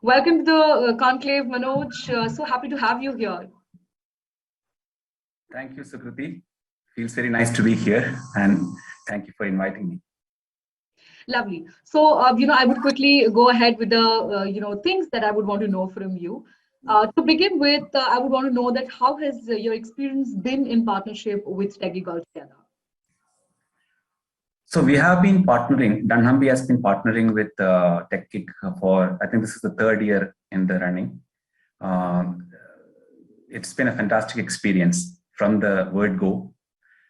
Welcome to the conclave, Manoj. So happy to have you here. Thank you, Sukriti. Feels very nice to be here, and thank you for inviting me. Lovely. So, I would quickly go ahead with the, things that I would want to know from you. To begin with, I would want to know that how has your experience been in partnership with Tegig altogether? So we have been partnering. dunnhumby has been partnering with TechKick for, I think this is the third year in the running. Um, it's been a fantastic experience from the word go.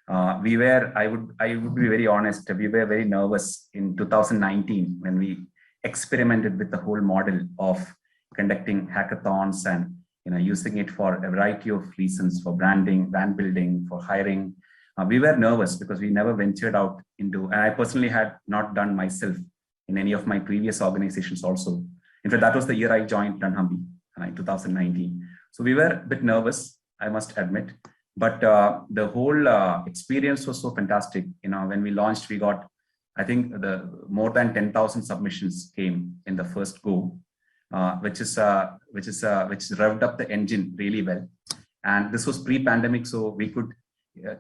I would be very honest, we were very nervous in 2019 when we experimented with the whole model of conducting hackathons and using it for a variety of reasons, for branding, brand building, for hiring. We were nervous because we never ventured out into, and I personally had not done myself in any of my previous organizations also. In fact, that was the year I joined dunnhumby, in 2019. So we were a bit nervous, I must admit. But the whole experience was so fantastic. When we launched, we got, I think, the more than 10,000 submissions came in the first go, which revved up the engine really well. And this was pre-pandemic, so we could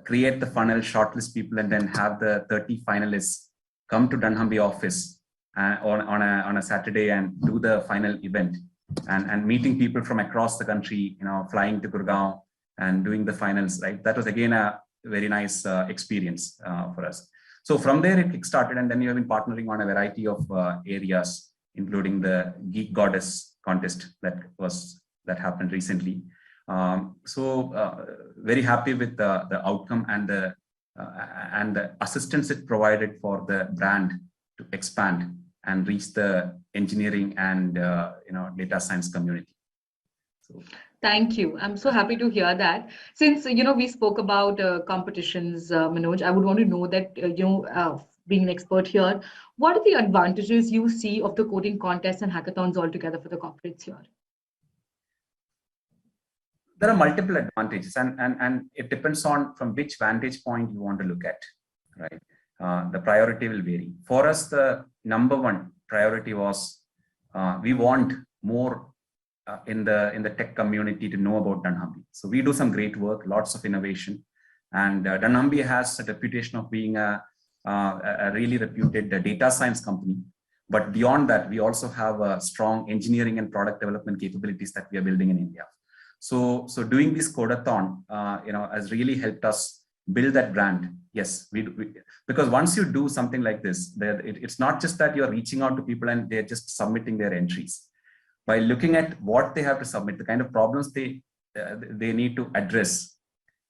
create the funnel, shortlist people, and then have the 30 finalists come to dunnhumby office on a Saturday and do the final event, and meeting people from across the country, flying to Gurgaon and doing the finals, right? That was again a very nice experience for us. So from there it kickstarted, and then we have been partnering on a variety of areas, including the Geek Goddess contest that happened recently. Very happy with the outcome and the assistance it provided for the brand to expand and reach the engineering and data science community. So. Thank you. I'm so happy to hear that. Since we spoke about competitions, Manoj, I would want to know that being an expert here, what are the advantages you see of the coding contests and hackathons altogether for the corporates here? There are multiple advantages, and it depends on from which vantage point you want to look at, right? The priority will vary. For us, the number one priority was we want more in the tech community to know about dunnhumby. So we do some great work, lots of innovation, and dunnhumby has a reputation of being a really reputed data science company. But beyond that, we also have a strong engineering and product development capabilities that we are building in India. So doing this codathon, has really helped us build that brand. Yes, because once you do something like this, it's not just that you're reaching out to people and they're just submitting their entries. By looking at what they have to submit, the kind of problems they need to address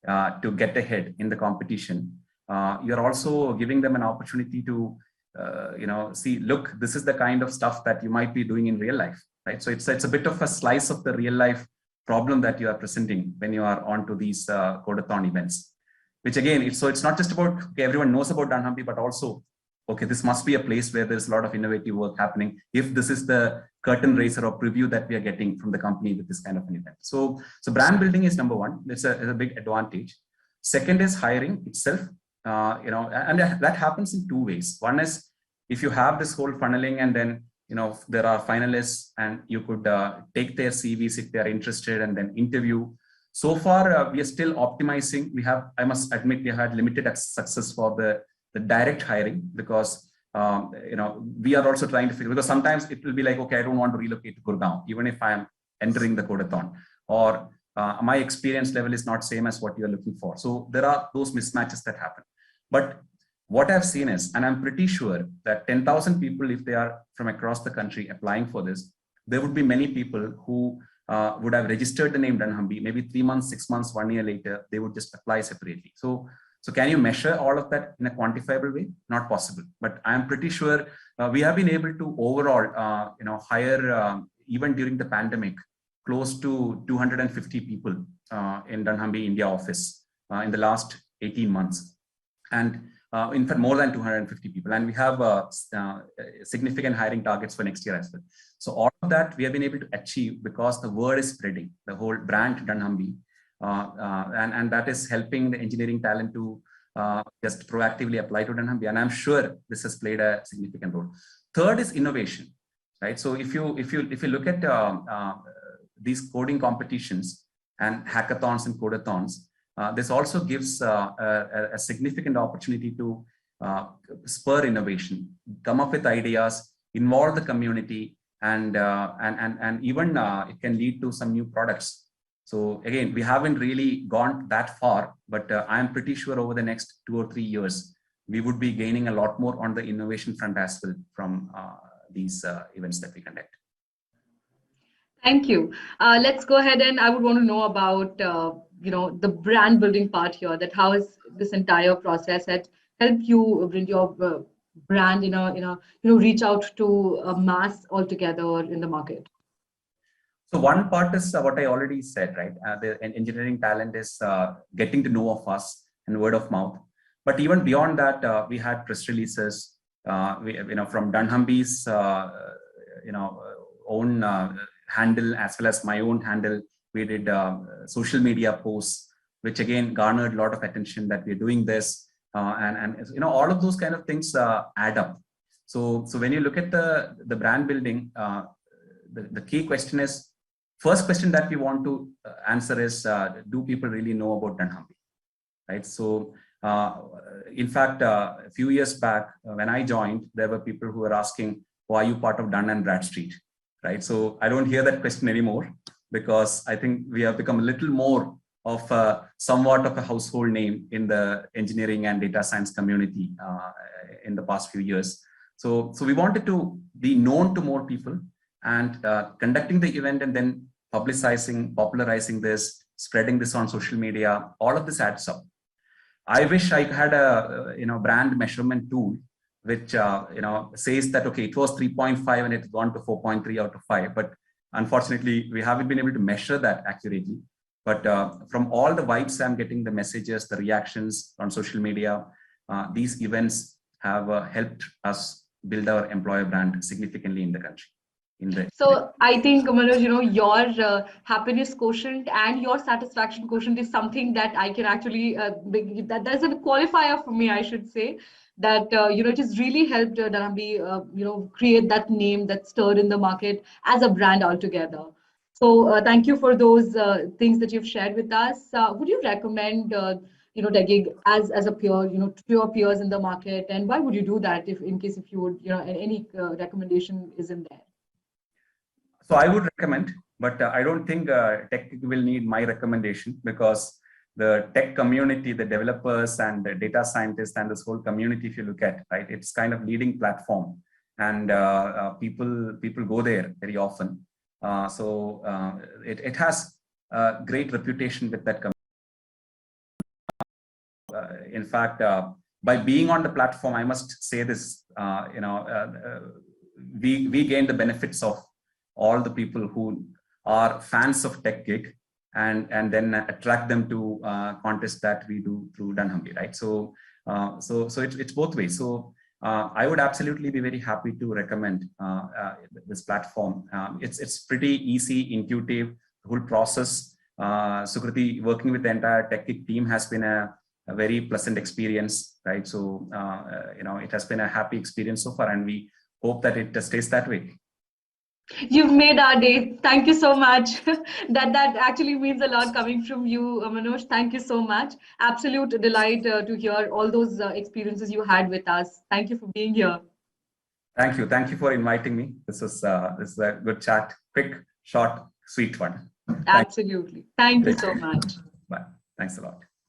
to get ahead in the competition, you're also giving them an opportunity to see, look, this is the kind of stuff that you might be doing in real life, right? So it's a bit of a slice of the real life problem that you are presenting when you are onto these codathon events, which again, it's not just about, okay, everyone knows about dunnhumby, but also, okay, this must be a place where there's a lot of innovative work happening, if this is the curtain raiser or preview that we are getting from the company with this kind of an event. So brand building is number one. It's a big advantage. Second is hiring itself, and that happens in two ways. One is if you have this whole funneling, and then there are finalists, and you could take their CVs if they are interested and then interview. So far, we are still optimizing. I must admit, we had limited success for the direct hiring, because we are also trying to figure, because sometimes it will be like, okay, I don't want to relocate to Gurgaon, even if I am entering the codathon, or my experience level is not same as what you're looking for. So there are those mismatches that happen. But what I've seen is, and I'm pretty sure that 10,000 people, if they are from across the country applying for this, there would be many people who would have registered the name dunnhumby, maybe 3 months, 6 months, 1 year later, they would just apply separately. So can you measure all of that in a quantifiable way? Not possible. But I'm pretty sure we have been able to overall, hire, even during the pandemic, close to 250 people in dunnhumby India office in the last 18 months. And in fact, more than 250 people. And we have significant hiring targets for next year as well. So all of that we have been able to achieve because the word is spreading, the whole brand dunnhumby. And that is helping the engineering talent to just proactively apply to dunnhumby. And I'm sure this has played a significant role. Third is innovation. right? So if you look at these coding competitions and hackathons and codathons, this also gives a significant opportunity to spur innovation, come up with ideas, involve the community, and even it can lead to some new products. So again, we haven't really gone that far, but I'm pretty sure over the next 2 or 3 years, we would be gaining a lot more on the innovation front as well from these events that we conduct. Thank you. Let's go ahead, and I would want to know about the brand building part here. That how is this entire process had helped you bring your brand reach out to a mass altogether in the market? So one part is what I already said, right? The engineering talent is getting to know of us and word of mouth. But even beyond that, we had press releases, from dunnhumby's, own handle as well as my own handle. We did social media posts, which again garnered a lot of attention that we're doing this, and all of those kind of things add up. So when you look at the brand building, the key question is, first question that we want to answer is, do people really know about dunnhumby, right? So in fact, a few years back when I joined, there were people who were asking, why are you part of Dun & Bradstreet, right? So I don't hear that question anymore, because I think we have become a little more of somewhat of a household name in the engineering and data science community in the past few years. So we wanted to be known to more people, and conducting the event and then publicizing, popularizing this, spreading this on social media, all of this adds up. I wish I had a brand measurement tool which says that, okay, it was 3.5 and it's gone to 4.3 out of 5. But unfortunately, we haven't been able to measure that accurately. But from all the vibes I'm getting, the messages, the reactions on social media, these events have helped us build our employer brand significantly in the country. So I think, Manoj, your happiness quotient and your satisfaction quotient is something that I can actually that's a qualifier for me, I should say, that it has really helped dunnhumby create that name that stirred in the market as a brand altogether. So thank you for those things that you've shared with us. Would you recommend Techgig as a peer, to your peers in the market, and why would you do that if you would, any recommendation is in there? So I would recommend, but I don't think Techgig will need my recommendation, because the tech community, the developers and the data scientists and this whole community, if you look at, right, it's kind of leading platform, and people go there very often. So it has a great reputation with that community. In fact, by being on the platform, I must say this, we gain the benefits of all the people who are fans of Techgig, and then attract them to contests that we do through dunnhumby, right? So it's both ways. So I would absolutely be very happy to recommend this platform. It's pretty easy, intuitive, the whole process. Sukriti, working with the entire Techgig team has been a very pleasant experience, right? So it has been a happy experience so far, and we hope that it stays that way. You've made our day. Thank you so much. that actually means a lot coming from you, Manoj. Thank you so much. Absolute delight to hear all those experiences you had with us. Thank you for being here. Thank you. Thank you for inviting me. This is a good chat. Quick, short, sweet one. Absolutely. Thank you so much. Bye. Thanks a lot.